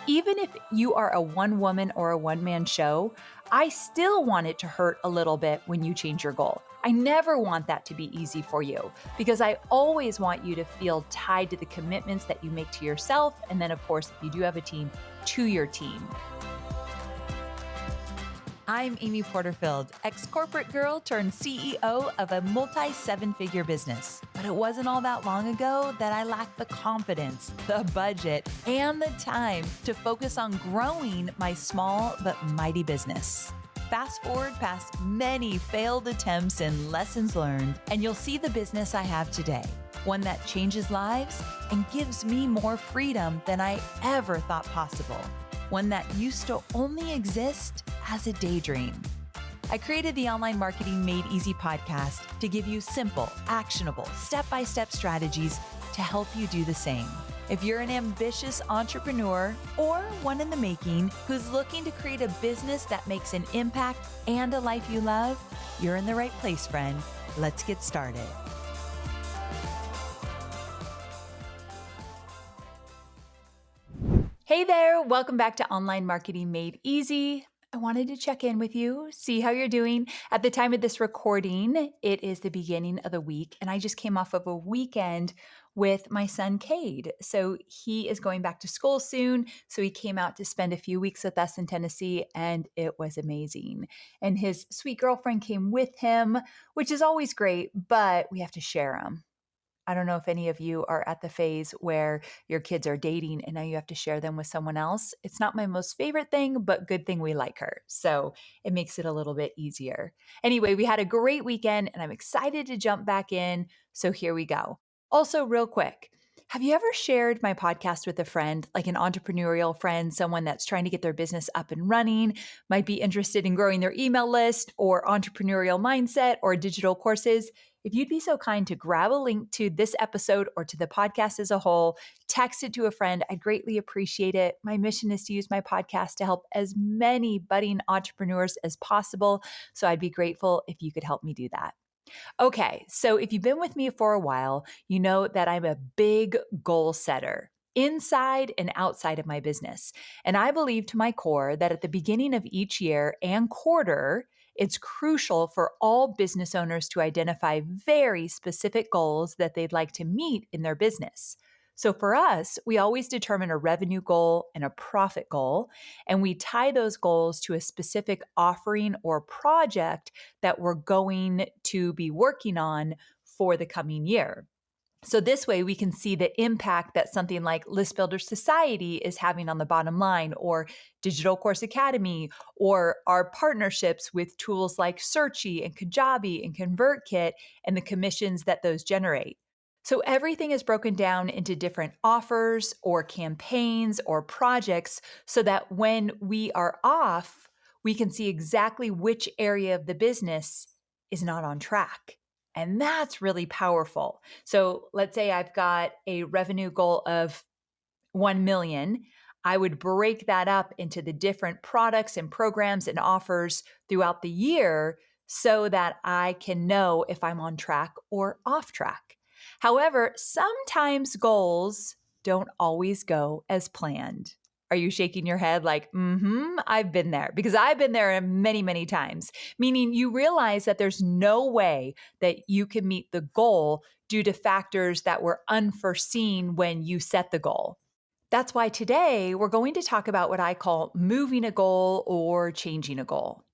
Even if you are a one woman or a one man show, I still want it to hurt a little bit when you change your goal. I never want that to be easy for you because I always want you to feel tied to the commitments that you make to yourself. And then, of course, if you do have a team, to your team. I'm Amy Porterfield, ex-corporate girl turned CEO of a multi-seven-figure business. But it wasn't all that long ago that I lacked the confidence, the budget, and the time to focus on growing my small but mighty business. Fast forward past many failed attempts and lessons learned, and you'll see the business I have today. One that changes lives and gives me more freedom than I ever thought possible. One that used to only exist as a daydream. I created the Online Marketing Made Easy podcast to give you simple, actionable, step-by-step strategies to help you do the same. If you're an ambitious entrepreneur or one in the making who's looking to create a business that makes an impact and a life you love, you're in the right place, friend. Let's get started. Hey there, welcome back to Online Marketing Made Easy. I wanted to check in with you, see how you're doing. At the time of this recording, it is the beginning of the week, and I just came off of a weekend with my son, Cade. So he is going back to school soon. So he came out to spend a few weeks with us in Tennessee, and it was amazing. And his sweet girlfriend came with him, which is always great, but we have to share them. I don't know if any of you are at the phase where your kids are dating and now you have to share them with someone else. It's not my most favorite thing, but good thing we like her. So it makes it a little bit easier. Anyway, we had a great weekend and I'm excited to jump back in. So here we go. Also, real quick, have you ever shared my podcast with a friend, like an entrepreneurial friend, someone that's trying to get their business up and running, might be interested in growing their email list or entrepreneurial mindset or digital courses? If you'd be so kind to grab a link to this episode or to the podcast as a whole, text it to a friend, I'd greatly appreciate it. My mission is to use my podcast to help as many budding entrepreneurs as possible. So I'd be grateful if you could help me do that. Okay, so if you've been with me for a while, you know that I'm a big goal setter inside and outside of my business. And I believe to my core that at the beginning of each year and quarter, it's crucial for all business owners to identify very specific goals that they'd like to meet in their business. So for us, we always determine a revenue goal and a profit goal, and we tie those goals to a specific offering or project that we're going to be working on for the coming year. So this way we can see the impact that something like List Builder Society is having on the bottom line, or Digital Course Academy, or our partnerships with tools like Searchy and Kajabi and ConvertKit and the commissions that those generate. So everything is broken down into different offers or campaigns or projects so that when we are off, we can see exactly which area of the business is not on track. And that's really powerful. So let's say I've got a revenue goal of 1 million. I would break that up into the different products and programs and offers throughout the year so that I can know if I'm on track or off track. However, sometimes goals don't always go as planned. Are you shaking your head like, I've been there? Because I've been there many, many times, meaning you realize that there's no way that you can meet the goal due to factors that were unforeseen when you set the goal. That's why today we're going to talk about what I call moving a goal or changing a goal.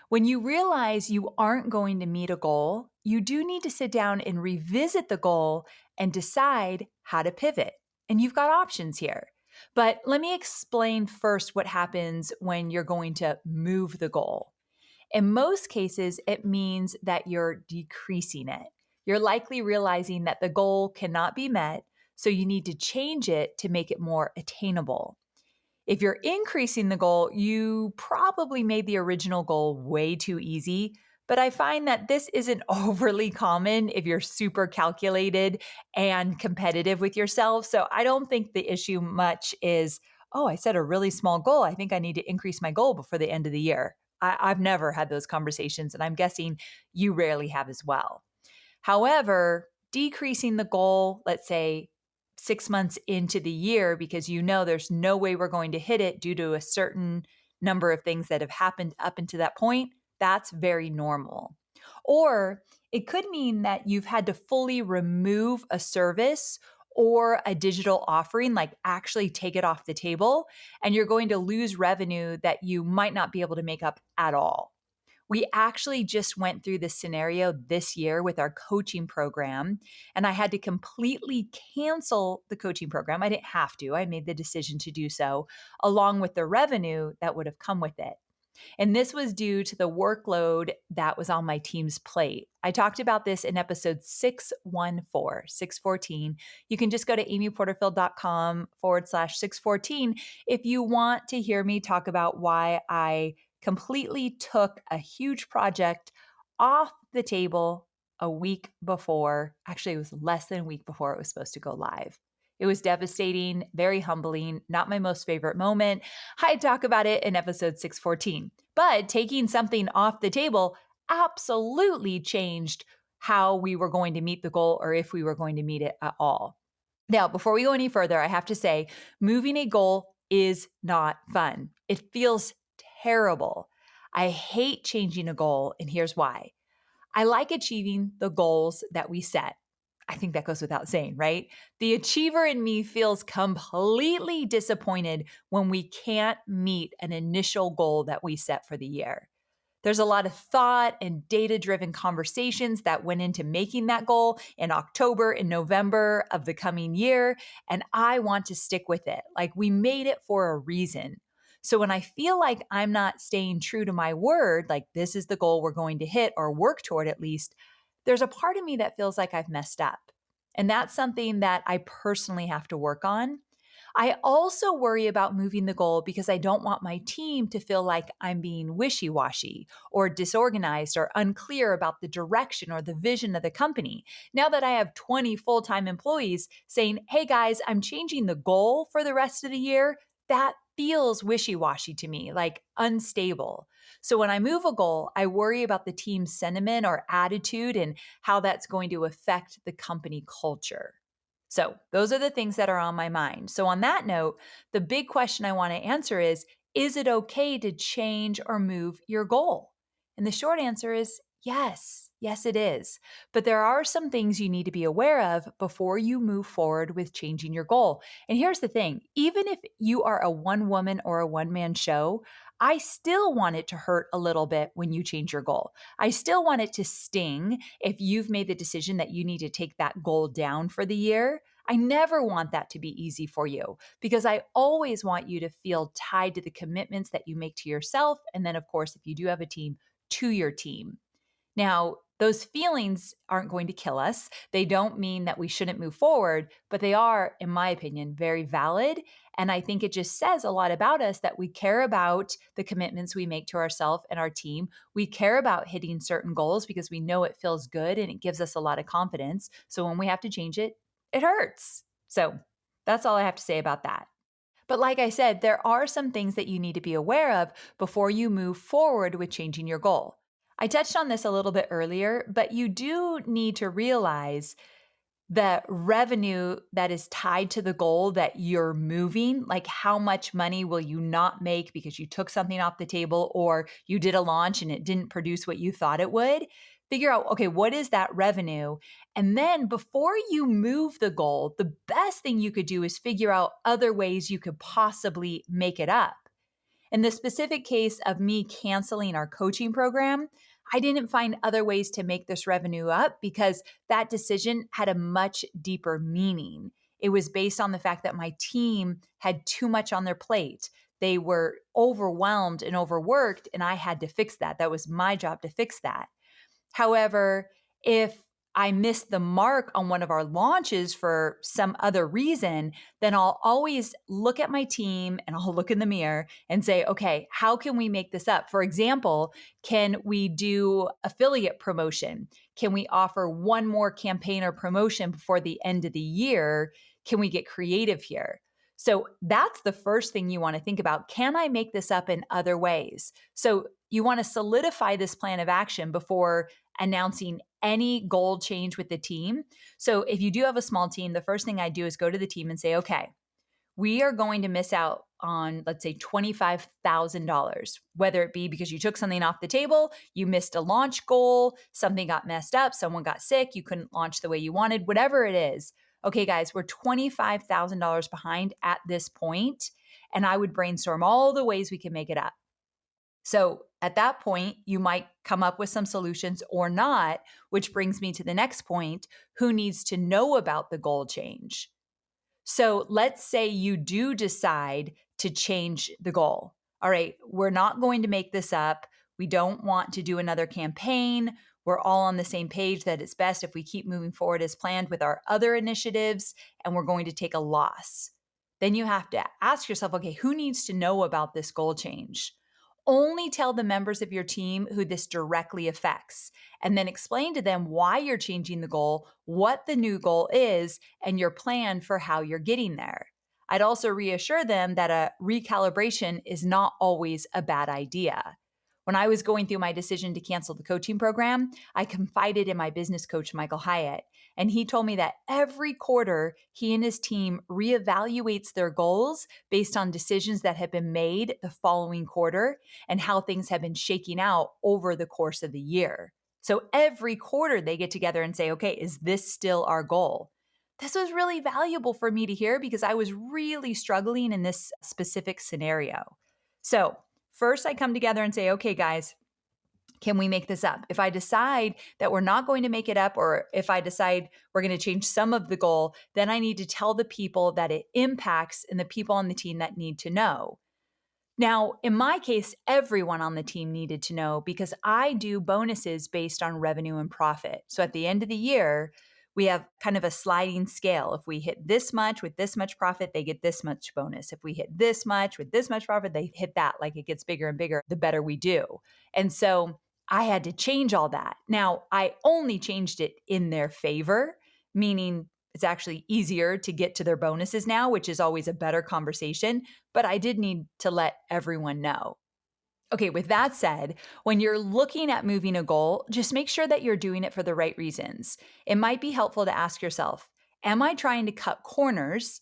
When you realize you aren't going to meet a goal, you do need to sit down and revisit the goal and decide how to pivot. And you've got options here. But let me explain first what happens when you're going to move the goal. In most cases, it means that you're decreasing it. You're likely realizing that the goal cannot be met, so you need to change it to make it more attainable. If you're increasing the goal, you probably made the original goal way too easy, but I find that this isn't overly common if you're super calculated and competitive with yourself. So I don't think the issue much is, oh, I set a really small goal. I think I need to increase my goal before the end of the year. I've never had those conversations, and I'm guessing you rarely have as well. However, decreasing the goal, let's say 6 months into the year because you know there's no way we're going to hit it due to a certain number of things that have happened up until that point, that's very normal. Or it could mean that you've had to fully remove a service or a digital offering, like actually take it off the table, and you're going to lose revenue that you might not be able to make up at all. We actually just went through this scenario this year with our coaching program, and I had to completely cancel the coaching program. I didn't have to, I made the decision to do so, along with the revenue that would have come with it. And this was due to the workload that was on my team's plate. I talked about this in episode 614. You can just go to amyporterfield.com/614 if you want to hear me talk about why I completely took a huge project off the table a week before. Actually, it was less than a week before it was supposed to go live. It was devastating, very humbling, not my most favorite moment. I talk about it in episode 614. But taking something off the table absolutely changed how we were going to meet the goal or if we were going to meet it at all. Now, before we go any further, I have to say, moving a goal is not fun. It feels terrible. I hate changing a goal, and here's why. I like achieving the goals that we set. I think that goes without saying, right? The achiever in me feels completely disappointed when we can't meet an initial goal that we set for the year. There's a lot of thought and data-driven conversations that went into making that goal in October and November of the coming year, and I want to stick with it. Like, we made it for a reason. So when I feel like I'm not staying true to my word, like this is the goal we're going to hit or work toward at least, there's a part of me that feels like I've messed up. And that's something that I personally have to work on. I also worry about moving the goal because I don't want my team to feel like I'm being wishy-washy or disorganized or unclear about the direction or the vision of the company. Now that I have 20 full-time employees saying, hey guys, I'm changing the goal for the rest of the year, that feels wishy-washy to me, like unstable. So when I move a goal, I worry about the team's sentiment or attitude and how that's going to affect the company culture. So those are the things that are on my mind. So on that note, the big question I want to answer is it okay to change or move your goal? And the short answer is yes. Yes, it is. But there are some things you need to be aware of before you move forward with changing your goal. And here's the thing, even if you are a one woman or a one man show, I still want it to hurt a little bit when you change your goal. I still want it to sting if you've made the decision that you need to take that goal down for the year. I never want that to be easy for you because I always want you to feel tied to the commitments that you make to yourself. And then, of course, if you do have a team, to your team. Now, those feelings aren't going to kill us. They don't mean that we shouldn't move forward, but they are, in my opinion, very valid. And I think it just says a lot about us that we care about the commitments we make to ourselves and our team. We care about hitting certain goals because we know it feels good and it gives us a lot of confidence. So when we have to change it, it hurts. So that's all I have to say about that. But like I said, there are some things that you need to be aware of before you move forward with changing your goal. I touched on this a little bit earlier, but you do need to realize the revenue that is tied to the goal that you're moving, like how much money will you not make because you took something off the table or you did a launch and it didn't produce what you thought it would. Figure out, okay, what is that revenue? And then before you move the goal, the best thing you could do is figure out other ways you could possibly make it up. In the specific case of me canceling our coaching program, I didn't find other ways to make this revenue up because that decision had a much deeper meaning. It was based on the fact that my team had too much on their plate. They were overwhelmed and overworked, and I had to fix that. That was my job to fix that. However, if I missed the mark on one of our launches for some other reason, then I'll always look at my team and I'll look in the mirror and say, okay, how can we make this up? For example, can we do affiliate promotion? Can we offer one more campaign or promotion before the end of the year? Can we get creative here? So that's the first thing you want to think about. Can I make this up in other ways? So you want to solidify this plan of action before announcing any goal change with the team. So if you do have a small team, the first thing I do is go to the team and say, okay, we are going to miss out on, let's say, $25,000, whether it be because you took something off the table, you missed a launch goal, something got messed up, someone got sick, you couldn't launch the way you wanted, whatever it is. Okay, guys, we're $25,000 behind at this point, and I would brainstorm all the ways we can make it up. So at that point, you might come up with some solutions or not, which brings me to the next point. Who needs to know about the goal change? So let's say you do decide to change the goal. All right, we're not going to make this up. We don't want to do another campaign. We're all on the same page that it's best if we keep moving forward as planned with our other initiatives, and we're going to take a loss. Then you have to ask yourself, okay, who needs to know about this goal change? Only tell the members of your team who this directly affects, and then explain to them why you're changing the goal, what the new goal is, and your plan for how you're getting there. I'd also reassure them that a recalibration is not always a bad idea. When I was going through my decision to cancel the coaching program, I confided in my business coach, Michael Hyatt, and he told me that every quarter he and his team reevaluates their goals based on decisions that have been made the following quarter and how things have been shaking out over the course of the year. So every quarter they get together and say, okay, is this still our goal? This was really valuable for me to hear because I was really struggling in this specific scenario. So, first I come together and say, okay, guys, can we make this up? If I decide that we're not going to make it up, or if I decide we're going to change some of the goal, then I need to tell the people that it impacts and the people on the team that need to know. Now, in my case, everyone on the team needed to know because I do bonuses based on revenue and profit. So at the end of the year, we have kind of a sliding scale. If we hit this much with this much profit, they get this much bonus. If we hit this much with this much profit, they hit that. Like it gets bigger and bigger, the better we do. And so I had to change all that. Now, I only changed it in their favor, meaning it's actually easier to get to their bonuses now, which is always a better conversation, but I did need to let everyone know. Okay, with that said, when you're looking at moving a goal, just make sure that you're doing it for the right reasons. It might be helpful to ask yourself, am I trying to cut corners?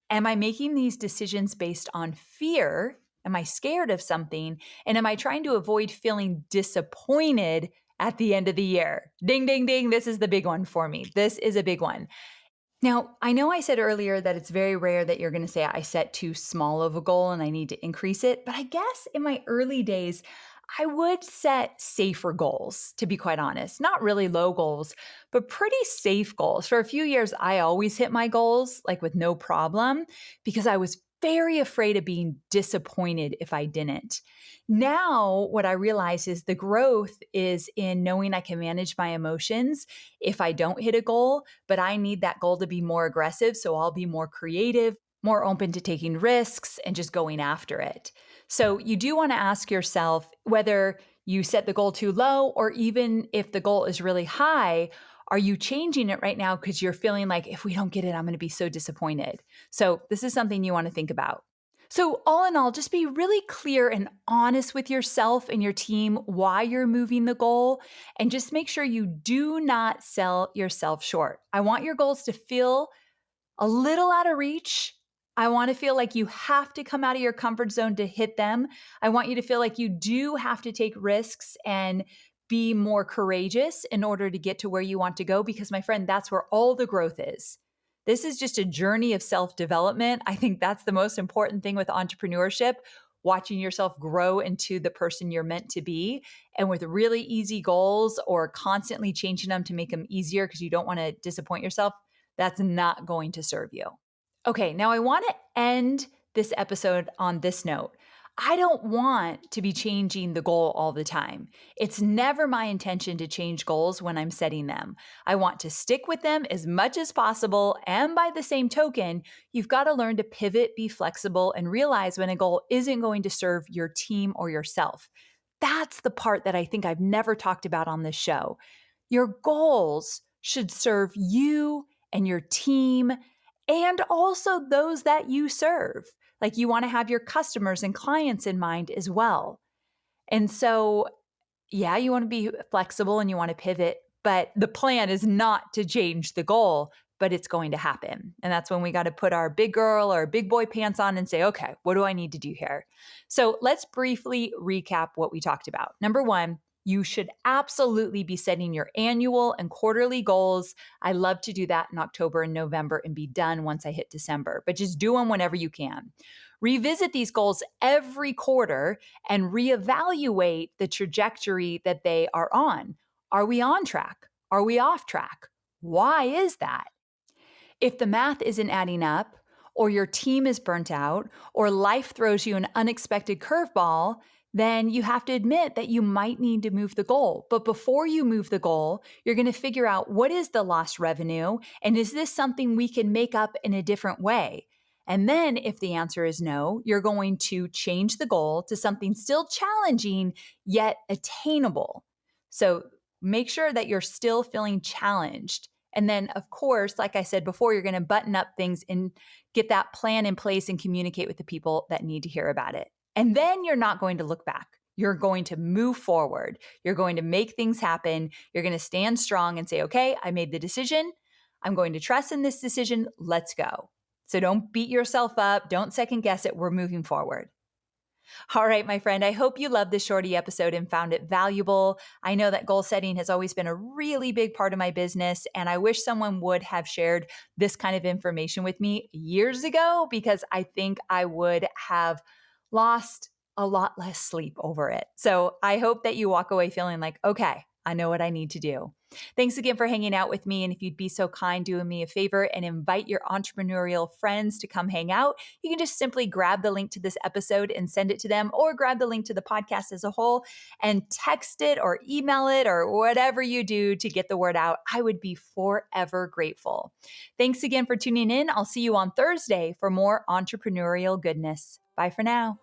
Am I making these decisions based on fear? Am I scared of something? And am I trying to avoid feeling disappointed at the end of the year? Ding, ding, ding. This is the big one for me. This is a big one. Now, I know I said earlier that it's very rare that you're going to say, I set too small of a goal and I need to increase it. But I guess in my early days, I would set safer goals, to be quite honest. Not really low goals, but pretty safe goals. For a few years, I always hit my goals, like with no problem, because I was very afraid of being disappointed if I didn't. Now, what I realize is the growth is in knowing I can manage my emotions if I don't hit a goal, but I need that goal to be more aggressive. So I'll be more creative, more open to taking risks and just going after it. So you do want to ask yourself whether you set the goal too low, or even if the goal is really high, are you changing it right now because you're feeling like if we don't get it, I'm going to be so disappointed? So this is something you want to think about. So, all in all, just be really clear and honest with yourself and your team why you're moving the goal, and just make sure you do not sell yourself short. I want your goals to feel a little out of reach. I want to feel like you have to come out of your comfort zone to hit them. I want you to feel like you do have to take risks and be more courageous in order to get to where you want to go, because, my friend, that's where all the growth is. This is just a journey of self development. I think that's the most important thing with entrepreneurship, watching yourself grow into the person you're meant to be. And with really easy goals or constantly changing them to make them easier because you don't want to disappoint yourself, that's not going to serve you. Okay, now I want to end this episode on this note. I don't want to be changing the goal all the time. It's never my intention to change goals when I'm setting them. I want to stick with them as much as possible. And by the same token, you've got to learn to pivot, be flexible, and realize when a goal isn't going to serve your team or yourself. That's the part that I think I've never talked about on this show. Your goals should serve you and your team and also those that you serve. Like you want to have your customers and clients in mind as well. And so, yeah, you want to be flexible and you want to pivot, but the plan is not to change the goal, but it's going to happen. And that's when we got to put our big girl or big boy pants on and say, okay, what do I need to do here? So let's briefly recap what we talked about. Number one, you should absolutely be setting your annual and quarterly goals. I love to do that in October and November and be done once I hit December, but just do them whenever you can. Revisit these goals every quarter and reevaluate the trajectory that they are on. Are we on track? Are we off track? Why is that? If the math isn't adding up, or your team is burnt out, or life throws you an unexpected curveball, then you have to admit that you might need to move the goal. But before you move the goal, you're going to figure out what is the lost revenue, and is this something we can make up in a different way? And then, if the answer is no, you're going to change the goal to something still challenging, yet attainable. So make sure that you're still feeling challenged. And then, of course, like I said before, you're going to button up things and get that plan in place and communicate with the people that need to hear about it. And then you're not going to look back. You're going to move forward. You're going to make things happen. You're going to stand strong and say, okay, I made the decision. I'm going to trust in this decision. Let's go. So don't beat yourself up. Don't second guess it. We're moving forward. All right, my friend, I hope you loved this shorty episode and found it valuable. I know that goal setting has always been a really big part of my business, and I wish someone would have shared this kind of information with me years ago because I think I would have lost a lot less sleep over it. So I hope that you walk away feeling like, okay, I know what I need to do. Thanks again for hanging out with me. And if you'd be so kind, doing me a favor and invite your entrepreneurial friends to come hang out, you can just simply grab the link to this episode and send it to them, or grab the link to the podcast as a whole and text it or email it or whatever you do to get the word out. I would be forever grateful. Thanks again for tuning in. I'll see you on Thursday for more entrepreneurial goodness. Bye for now.